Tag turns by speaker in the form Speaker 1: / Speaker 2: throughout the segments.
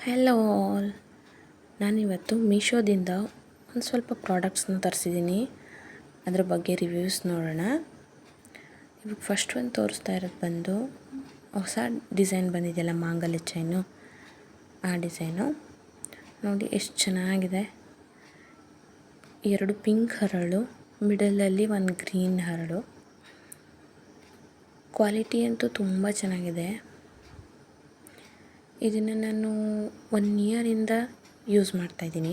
Speaker 1: Hello all. ನಾನಿವತ್ತು ಮೀಶೋದಿಂದ ಒಂದು ಸ್ವಲ್ಪ ಪ್ರಾಡಕ್ಟ್ಸ್ನ ತರಿಸಿದ್ದೀನಿ. ಅದ್ರ ಬಗ್ಗೆ ರಿವ್ಯೂಸ್ ನೋಡೋಣ. ಇವಾಗ ಫಸ್ಟ್ ಒಂದು ತೋರಿಸ್ತಾ ಇರೋದು ಬಂದು ಹೊಸ ಡಿಸೈನ್ ಬಂದಿದೆಯಲ್ಲ, ಮಾಂಗಲ್ಯ ಚೈನು, ಆ ಡಿಸೈನು ನೋಡಿ ಎಷ್ಟು ಚೆನ್ನಾಗಿದೆ. 2 ಪಿಂಕ್ ಹರಳು, ಮಿಡಲಲ್ಲಿ ಒಂದು ಗ್ರೀನ್ ಹರಳು. ಕ್ವಾಲಿಟಿ ಅಂತೂ ತುಂಬ ಚೆನ್ನಾಗಿದೆ. ಇದನ್ನು ನಾನು 1 ಇಯರಿಂದ ಯೂಸ್ ಮಾಡ್ತಾಯಿದ್ದೀನಿ.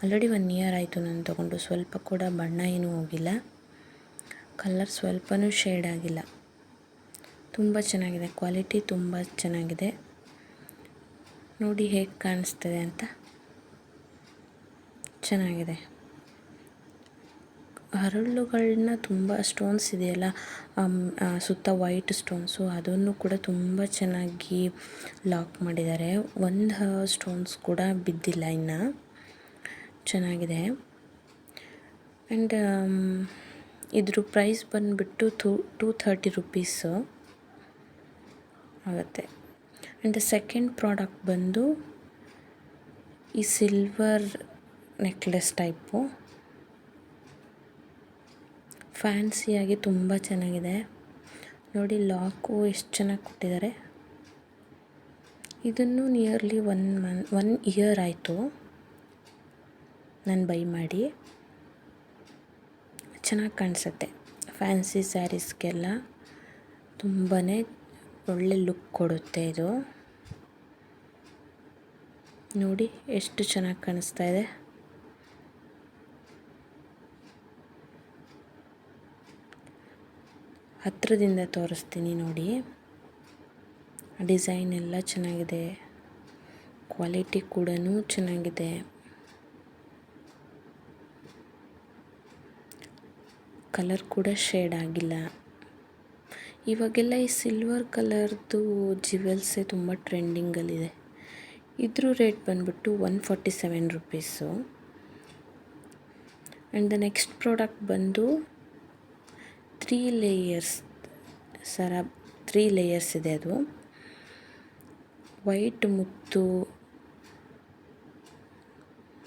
Speaker 1: ಆಲ್ರೆಡಿ 1 ಇಯರ್ ಆಯಿತು ನಾನು ತೊಗೊಂಡು. ಸ್ವಲ್ಪ ಕೂಡ ಬಣ್ಣ ಏನೂ ಹೋಗಿಲ್ಲ, ಕಲರ್ ಸ್ವಲ್ಪನೂ ಶೇಡ್ ಆಗಿಲ್ಲ. ತುಂಬ ಚೆನ್ನಾಗಿದೆ, ಕ್ವಾಲಿಟಿ ತುಂಬ ಚೆನ್ನಾಗಿದೆ. ನೋಡಿ ಹೇಗೆ ಕಾಣಿಸ್ತದೆ ಅಂತ, ಚೆನ್ನಾಗಿದೆ. ಹರಳುಗಳನ್ನ ತುಂಬ ಸ್ಟೋನ್ಸ್ ಇದೆಯಲ್ಲ, ಸುತ್ತ ವೈಟ್ ಸ್ಟೋನ್ಸು, ಅದನ್ನು ಕೂಡ ತುಂಬ ಚೆನ್ನಾಗಿ ಲಾಕ್ ಮಾಡಿದ್ದಾರೆ. ಒಂದು ಸ್ಟೋನ್ಸ್ ಕೂಡ ಬಿದ್ದಿಲ್ಲ ಇನ್ನು. ಚೆನ್ನಾಗಿದೆ. ಆ್ಯಂಡ್ ಇದ್ರ ಪ್ರೈಸ್ ಬಂದುಬಿಟ್ಟು 230 ರುಪೀಸು ಆಗುತ್ತೆ. ಆ್ಯಂಡ್ ಸೆಕೆಂಡ್ ಪ್ರಾಡಕ್ಟ್ ಬಂದು ಈ ಸಿಲ್ವರ್ ನೆಕ್ಲೆಸ್ ಟೈಪು, ಫ್ಯಾನ್ಸಿಯಾಗಿ ತುಂಬ ಚೆನ್ನಾಗಿದೆ. ನೋಡಿ ಲಾಕು ಎಷ್ಟು ಚೆನ್ನಾಗಿ ಕೊಟ್ಟಿದ್ದಾರೆ. ಇದನ್ನು ನಿಯರ್ಲಿ 1 ಇಯರ್ ಆಯಿತು ನಾನು ಬೈ ಮಾಡಿ. ಚೆನ್ನಾಗಿ ಕಾಣಿಸುತ್ತೆ. ಫ್ಯಾನ್ಸಿ ಸ್ಯಾರೀಸ್ಗೆಲ್ಲ ತುಂಬಾ ಒಳ್ಳೆ ಲುಕ್ ಕೊಡುತ್ತೆ ಇದು. ನೋಡಿ ಎಷ್ಟು ಚೆನ್ನಾಗಿ ಕಾಣಿಸ್ತಾ ಇದೆ. ಹತ್ತಿರದಿಂದ ತೋರಿಸ್ತೀನಿ ನೋಡಿ. ಡಿಸೈನ್ ಎಲ್ಲ ಚೆನ್ನಾಗಿದೆ, ಕ್ವಾಲಿಟಿ ಕೂಡ ಚೆನ್ನಾಗಿದೆ. ಕಲರ್ ಕೂಡ ಶೇಡ್ ಆಗಿಲ್ಲ. ಇವಾಗೆಲ್ಲ ಈ ಸಿಲ್ವರ್ ಕಲರ್ದು ಜ್ಯುವೆಲ್ಸೇ ತುಂಬ ಟ್ರೆಂಡಿಂಗಲ್ಲಿದೆ. ಇದ್ರ ರೇಟ್ ಬಂದುಬಿಟ್ಟು 147 rupees. And the next product ಬಂದು 3 ಲೇಯರ್ಸ್ ಸರ, 3 ಲೇಯರ್ಸ್ ಇದೆ. ಅದು ವೈಟ್ ಮುತ್ತು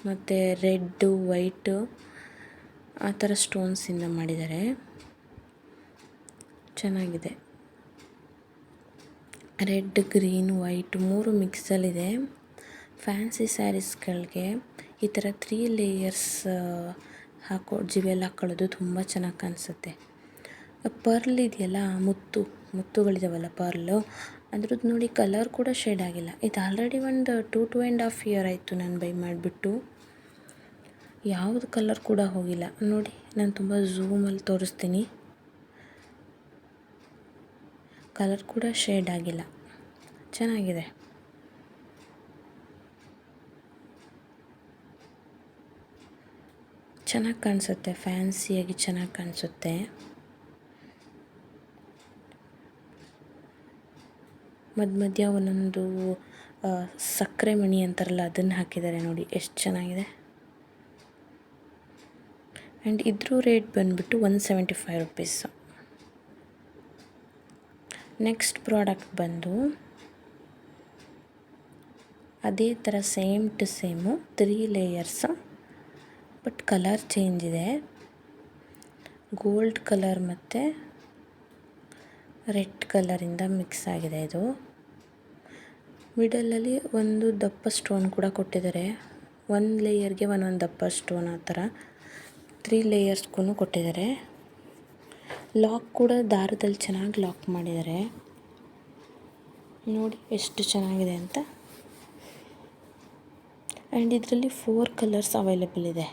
Speaker 1: ಮತ್ತು ರೆಡ್ಡು ವೈಟು ಆ ಥರ ಸ್ಟೋನ್ಸಿಂದ ಮಾಡಿದ್ದಾರೆ. ಚೆನ್ನಾಗಿದೆ. Red, green, white 3 ಮಿಕ್ಸಲ್ಲಿದೆ. ಫ್ಯಾನ್ಸಿ ಸ್ಯಾರೀಸ್ಗಳಿಗೆ ಈ ಥರ 3 ಲೇಯರ್ಸ್ ಜ್ಯುವೆಲ್ ಹಾಕ್ಕೊಳ್ಳೋದು ತುಂಬ ಚೆನ್ನಾಗಿ ಕಾಣಿಸುತ್ತೆ. ಪರ್ಲ್ ಇದೆಯಲ್ಲ, ಮುತ್ತುಗಳಿದಾವಲ್ಲ ಪರ್ಲು, ಅದ್ರದ್ದು ನೋಡಿ ಕಲರ್ ಕೂಡ ಶೇಡ್ ಆಗಿಲ್ಲ. ಇದು ಆಲ್ರೆಡಿ ಒಂದು 2.5 ಇಯರ್ ಆಯಿತು ನಾನು ಬೈ ಮಾಡಿಬಿಟ್ಟು. ಯಾವುದು ಕಲರ್ ಕೂಡ ಹೋಗಿಲ್ಲ. ನೋಡಿ ನಾನು ತುಂಬ ಝೂಮಲ್ಲಿ ತೋರಿಸ್ತೀನಿ. ಕಲರ್ ಕೂಡ ಶೇಡ್ ಆಗಿಲ್ಲ. ಚೆನ್ನಾಗಿದೆ. ಚೆನ್ನಾಗಿ ಕಾಣಿಸುತ್ತೆ, ಫ್ಯಾನ್ಸಿಯಾಗಿ ಚೆನ್ನಾಗಿ ಕಾಣಿಸುತ್ತೆ. ಮಧ್ಯ ಒಂದೊಂದು ಸಕ್ಕರೆ ಮಣಿ ಅಂತಾರಲ್ಲ, ಅದನ್ನು ಹಾಕಿದ್ದಾರೆ. ನೋಡಿ ಎಷ್ಟು ಚೆನ್ನಾಗಿದೆ. ಆ್ಯಂಡ್ ಇದ್ರ ರೇಟ್ ಬಂದುಬಿಟ್ಟು 175 ರುಪೀಸು. ನೆಕ್ಸ್ಟ್ ಪ್ರಾಡಕ್ಟ್ ಬಂದು ಅದೇ ಥರ same to same 3 layers, but colour change ಇದೆ. ಗೋಲ್ಡ್ ಕಲರ್ ಮತ್ತು ರೆಡ್ ಕಲರಿಂದ ಮಿಕ್ಸ್ ಆಗಿದೆ ಇದು. ಮಿಡಲಲ್ಲಿ ಒಂದು ದಪ್ಪ ಸ್ಟೋನ್ ಕೂಡ ಕೊಟ್ಟಿದ್ದಾರೆ. 1 ಲೇಯರ್ಗೆ ಒಂದೊಂದು ದಪ್ಪ ಸ್ಟೋನ್, ಆ ಥರ 3 ಲೇಯರ್ಸ್ಗೂ ಕೊಟ್ಟಿದ್ದಾರೆ. ಲಾಕ್ ಕೂಡ ದಾರದಲ್ಲಿ ಚೆನ್ನಾಗಿ ಲಾಕ್ ಮಾಡಿದ್ದಾರೆ. ನೋಡಿ ಎಷ್ಟು ಚೆನ್ನಾಗಿದೆ ಅಂತ. ಆ್ಯಂಡ್ ಇದರಲ್ಲಿ 4 ಕಲರ್ಸ್ ಅವೈಲೇಬಲ್ ಇದೆ.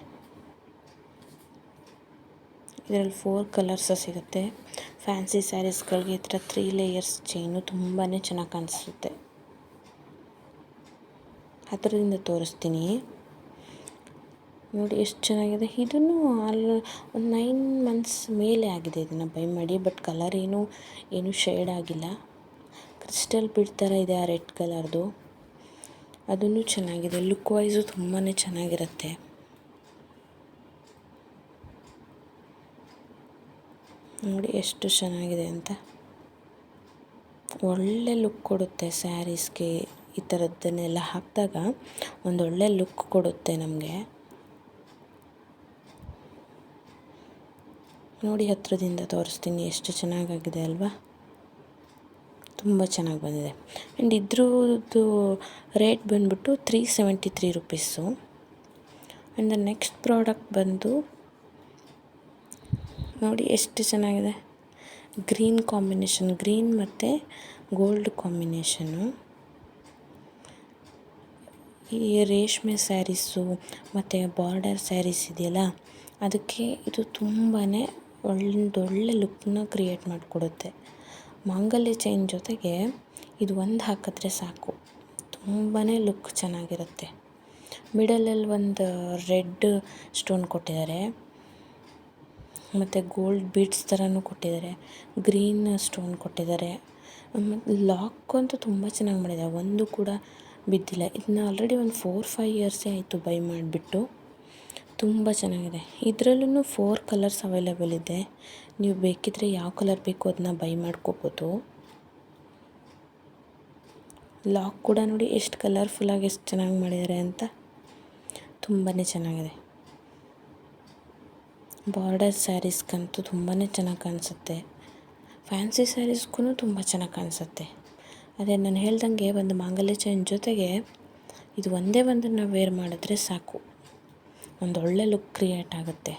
Speaker 1: ಇದರಲ್ಲಿ 4 ಕಲರ್ಸ್ ಸಿಗುತ್ತೆ. ಫ್ಯಾನ್ಸಿ ಸ್ಯಾರೀಸ್ಗಳಿಗೆ ಈ ಥರ 3 ಲೇಯರ್ಸ್ ಚೈನು ತುಂಬಾ ಚೆನ್ನಾಗಿ ಕಾಣಿಸುತ್ತೆ. ಹತ್ತಿರದಿಂದ ತೋರಿಸ್ತೀನಿ. ನೋಡಿ ಎಷ್ಟು ಚೆನ್ನಾಗಿದೆ. ಇದನ್ನು ಒಂದು 9 ಮಂತ್ಸ್ ಮೇಲೆ ಆಗಿದೆ ಇದನ್ನು ಬೈ ಮಾಡಿ, ಬಟ್ ಕಲರ್ ಏನು ಶೇಡ್ ಆಗಿಲ್ಲ. ಕ್ರಿಸ್ಟಲ್ ಬೀಡ್ ಥರ ಇದೆ ಆ ರೆಡ್ ಕಲರ್ದು. ಅದೂ ಚೆನ್ನಾಗಿದೆ. ಲುಕ್ ವೈಸು ತುಂಬಾ ಚೆನ್ನಾಗಿರುತ್ತೆ. ನೋಡಿ ಎಷ್ಟು ಚೆನ್ನಾಗಿದೆ ಅಂತ. ಒಳ್ಳೆ ಲುಕ್ ಕೊಡುತ್ತೆ ಸ್ಯಾರೀಸ್ಗೆ ಈ ಥರದ್ದನ್ನೆಲ್ಲ ಹಾಕಿದಾಗ ಒಂದೊಳ್ಳೆ ಲುಕ್ ಕೊಡುತ್ತೆ ನಮಗೆ. ನೋಡಿ, ಹತ್ತಿರದಿಂದ ತೋರಿಸ್ತೀನಿ, ಎಷ್ಟು ಚೆನ್ನಾಗಾಗಿದೆ ಅಲ್ವಾ. ತುಂಬ ಚೆನ್ನಾಗಿ ಬಂದಿದೆ. ಆ್ಯಂಡ್ ಇದ್ರದ್ದು ರೇಟ್ ಬಂದ್ಬಿಟ್ಟು 373 ರುಪೀಸು. ಆ್ಯಂಡ್ ನೆಕ್ಸ್ಟ್ ಪ್ರಾಡಕ್ಟ್ ಬಂದು ನೋಡಿ ಎಷ್ಟು ಚೆನ್ನಾಗಿದೆ. ಗ್ರೀನ್ ಕಾಂಬಿನೇಷನ್, ಗ್ರೀನ್ ಮತ್ತು ಗೋಲ್ಡ್ ಕಾಂಬಿನೇಷನ್ನು. ಈ ರೇಷ್ಮೆ ಸ್ಯಾರೀಸು ಮತ್ತು ಬಾರ್ಡರ್ ಸ್ಯಾರೀಸ್ ಇದೆಯಲ್ಲ, ಅದಕ್ಕೆ ಇದು ತುಂಬಾ ಒಳ್ಳೊಳ್ಳೆ ಲುಕ್ಕನ್ನ ಕ್ರಿಯೇಟ್ ಮಾಡಿಕೊಡುತ್ತೆ. ಮಾಂಗಲ್ಯ ಚೈನ್ ಜೊತೆಗೆ ಇದು ಒಂದು ಹಾಕಿದ್ರೆ ಸಾಕು, ತುಂಬಾ ಲುಕ್ ಚೆನ್ನಾಗಿರುತ್ತೆ. ಮಿಡಲಲ್ಲಿ ಒಂದು ರೆಡ್ ಸ್ಟೋನ್ ಕೊಟ್ಟಿದ್ದಾರೆ, ಮತ್ತು ಗೋಲ್ಡ್ ಬೀಡ್ಸ್ ಥರನೂ ಕೊಟ್ಟಿದ್ದಾರೆ, ಗ್ರೀನ್ ಸ್ಟೋನ್ ಕೊಟ್ಟಿದ್ದಾರೆ. ಲಾಕ್ ಅಂತೂ ತುಂಬ ಚೆನ್ನಾಗಿ ಮಾಡಿದ್ದಾರೆ, ಒಂದು ಕೂಡ ಬಿದ್ದಿಲ್ಲ. ಇದನ್ನ ಆಲ್ರೆಡಿ ಒಂದು 4-5 ಇಯರ್ಸೇ ಆಯಿತು ಬೈ ಮಾಡಿಬಿಟ್ಟು. ತುಂಬ ಚೆನ್ನಾಗಿದೆ. ಇದರಲ್ಲೂ 4 ಕಲರ್ಸ್ ಅವೈಲೇಬಲ್ ಇದೆ. ನೀವು ಬೇಕಿದ್ದರೆ ಯಾವ ಕಲರ್ ಬೇಕು ಅದನ್ನ ಬೈ ಮಾಡ್ಕೋಬೋದು. ಲಾಕ್ ಕೂಡ ನೋಡಿ ಎಷ್ಟು ಕಲರ್ಫುಲ್ಲಾಗಿ ಎಷ್ಟು ಚೆನ್ನಾಗಿ ಮಾಡಿದ್ದಾರೆ ಅಂತ, ತುಂಬಾ ಚೆನ್ನಾಗಿದೆ. ಬಾರ್ಡರ್ ಸ್ಯಾರೀಸ್ಗಂತೂ ತುಂಬಾ ಚೆನ್ನಾಗಿ ಕಾಣಿಸುತ್ತೆ. ಫ್ಯಾನ್ಸಿ ಸ್ಯಾರೀಸ್ಗೂ ತುಂಬ ಚೆನ್ನಾಗಿ ಕಾಣಿಸುತ್ತೆ. ಅದೇ ನಾನು ಹೇಳ್ದಂಗೆ ಒಂದು ಮಾಂಗಲ್ಯ ಚೈನ್ ಜೊತೆಗೆ ಇದು ಒಂದೇ ಒಂದನ್ನು ವೇರ್ ಮಾಡಿದ್ರೆ ಸಾಕು, ಒಂದೊಳ್ಳೆ ಲುಕ್ ಕ್ರಿಯೇಟ್ ಆಗುತ್ತೆ.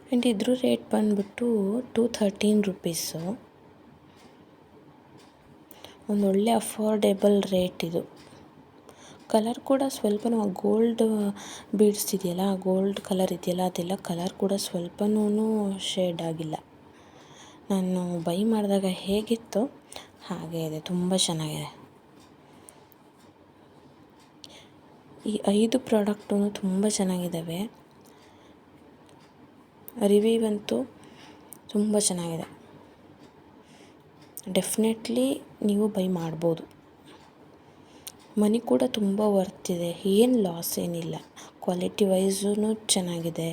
Speaker 1: ಆ್ಯಂಡ್ ಇದ್ರ ರೇಟ್ ಬಂದ್ಬಿಟ್ಟು 213 ರುಪೀಸು. ಒಂದೊಳ್ಳೆ ಅಫೋರ್ಡೆಬಲ್ ರೇಟ್ ಇದು. ಕಲರ್ ಕೂಡ ಸ್ವಲ್ಪನೂ ಗೋಲ್ಡ್ ಬೀಡ್ಸ್ ಇದೆಯಲ್ಲ, ಗೋಲ್ಡ್ ಕಲರ್ ಇದೆಯಲ್ಲ, ಅದೆಲ್ಲ ಕಲರ್ ಕೂಡ ಸ್ವಲ್ಪನೂ ಶೇಡ್ ಆಗಿಲ್ಲ. ನಾನು ಬೈ ಮಾಡಿದಾಗ ಹೇಗಿತ್ತು ಹಾಗೇ ಇದೆ, ತುಂಬ ಚೆನ್ನಾಗಿದೆ. ಈ 5 ಪ್ರಾಡಕ್ಟೂ ತುಂಬ ಚೆನ್ನಾಗಿದ್ದಾವೆ. ರಿವ್ಯೂ ಅಂತೂ ತುಂಬ ಚೆನ್ನಾಗಿದೆ. ಡೆಫಿನೆಟ್ಲಿ ನೀವು ಬೈ ಮಾಡ್ಬೋದು. ಮನಿ ಕೂಡ ತುಂಬ ವರ್ತಿದೆ, ಏನು ಲಾಸ್ ಏನಿಲ್ಲ. ಕ್ವಾಲಿಟಿ ವೈಸೂ ಚೆನ್ನಾಗಿದೆ.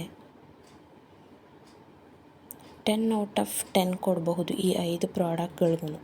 Speaker 1: 10 ಔಟ್ ಆಫ್ 10 ಕೊಡಬಹುದು ಈ 5 ಪ್ರಾಡಕ್ಟ್ಗಳಿಗೂ.